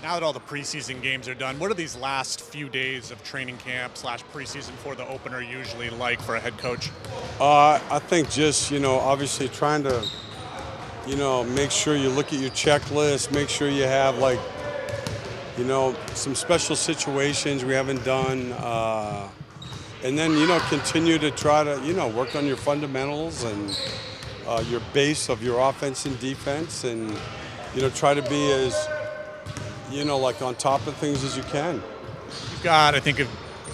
Now that all the preseason games are done, what are these last few days of training camp / preseason for the opener usually like for a head coach? I think just, obviously trying to, make sure you look at your checklist, make sure you have some special situations we haven't done. And then, continue to try to, work on your fundamentals and your base of your offense and defense and, try to be as, on top of things as you can. You've got, I think,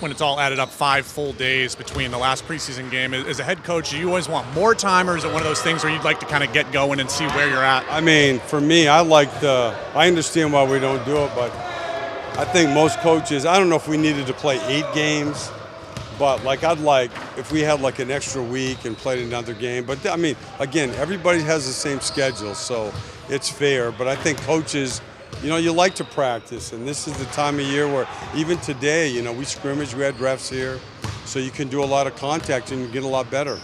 when it's all added up, 5 full days between the last preseason game. As a head coach, do you always want more time, or is it one of those things where you'd like to kind of get going and see where you're at? I mean, for me, I understand why we don't do it, but I think most coaches, I don't know if we needed to play 8 games, but if we had an extra week and played another game. But I mean, again, everybody has the same schedule, so it's fair. But I think coaches, you like to practice, and this is the time of year where even today, we scrimmage, we had refs here, so you can do a lot of contact and you get a lot better.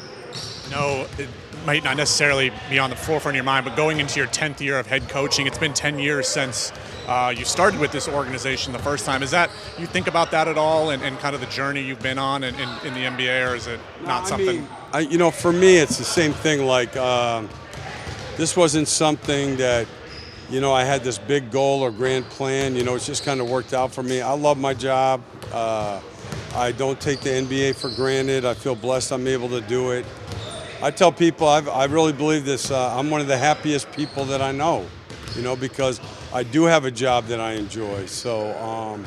No, it might not necessarily be on the forefront of your mind, but going into your 10th year of head coaching, it's been 10 years since you started with this organization the first time. Is that, you think about that at all and kind of the journey you've been on in the NBA, or is it not something? For me, it's the same thing. This wasn't something that, I had this big goal or grand plan. It's just kind of worked out for me. I love my job. I don't take the NBA for granted. I feel blessed I'm able to do it. I tell people I really believe this. I'm one of the happiest people that I know, because I do have a job that I enjoy. So,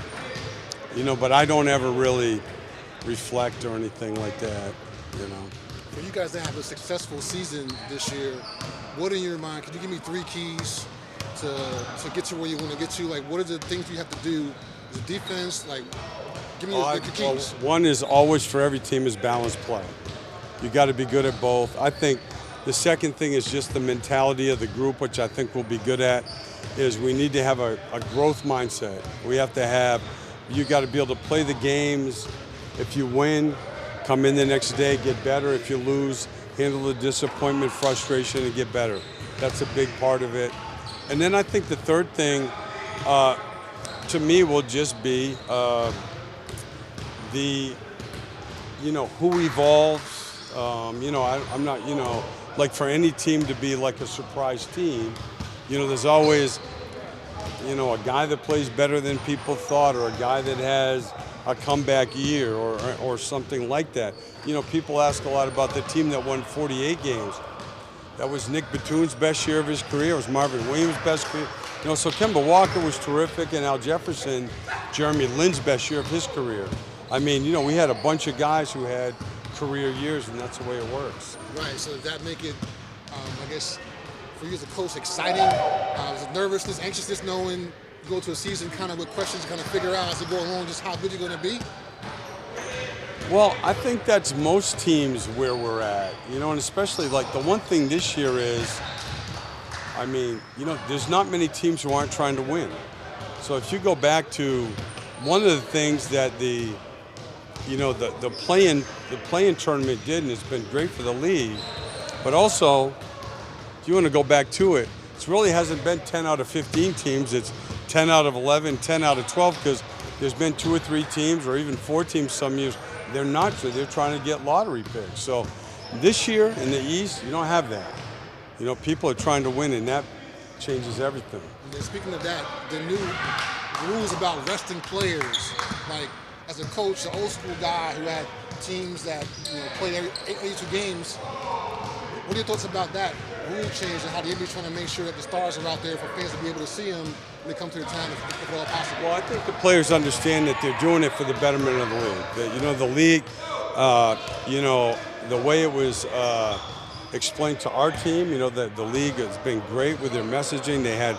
but I don't ever really reflect or anything like that, For you guys to have a successful season this year, what in your mind, can you give me 3 keys to get to where you want to get to? What are the things you have to do as a defense? Give me the keys. Well, one is always for every team is balanced play. You got to be good at both. I think the second thing is just the mentality of the group, which I think we'll be good at, is we need to have a growth mindset. You got to be able to play the games. If you win, come in the next day, get better. If you lose, handle the disappointment, frustration, and get better. That's a big part of it. And then I think the third thing, to me, will just be who evolves. I'm not, for any team to be a surprise team, there's always, a guy that plays better than people thought, or a guy that has a comeback year or something like that. People ask a lot about the team that won 48 games. That was Nick Batune's best year of his career. It was Marvin Williams' best career. So Kemba Walker was terrific, and Al Jefferson, Jeremy Lin's best year of his career. I mean, we had a bunch of guys who had career years, and that's the way it works. Right, so does that make it, I guess, for you as a coach, exciting? Is it nervousness, anxiousness, knowing you go to a season kind of with questions to kind of figure out as you go along just how good you're going to be? Well, I think that's most teams where we're at, and especially the one thing this year is, there's not many teams who aren't trying to win. So if you go back to one of the things that the play-in tournament did, and it's been great for the league, but also, if you want to go back to it, it really hasn't been 10 out of 15 teams. It's 10 out of 11, 10 out of 12, because there's been 2 or 3 teams, or even 4 teams some years. They're not, so they're trying to get lottery picks. So this year in the East, you don't have that. People are trying to win, and that changes everything. And speaking of that, the new rules about resting players, as a coach, the old school guy who had teams that played every 82 games, what are your thoughts about that rule change and how the NBA is trying to make sure that the stars are out there for fans to be able to see them when they come to the town if at all possible? Well, I think the players understand that they're doing it for the betterment of the league. That, the league, the way it was explained to our team, that the league has been great with their messaging. They had,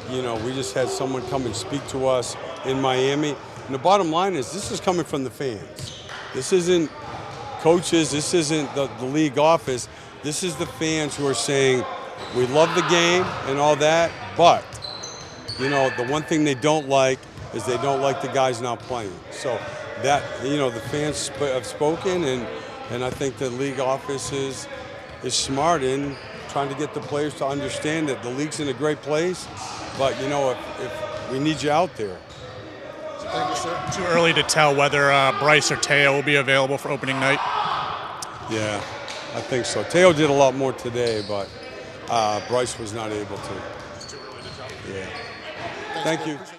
we just had someone come and speak to us in Miami. And the bottom line is this is coming from the fans. This isn't coaches. This isn't the league office. This is the fans who are saying, we love the game and all that, but, the one thing they don't like is they don't like the guys not playing. So that, the fans have spoken, and I think the league office is smart in trying to get the players to understand that the league's in a great place, but if we need you out there. Thank you, sir. Too early to tell whether Bryce or Teo will be available for opening night. Yeah, I think so. Teo did a lot more today, but Bryce was not able to. It's too early to tell. Yeah. Thanks, Thank man. you. Appreciate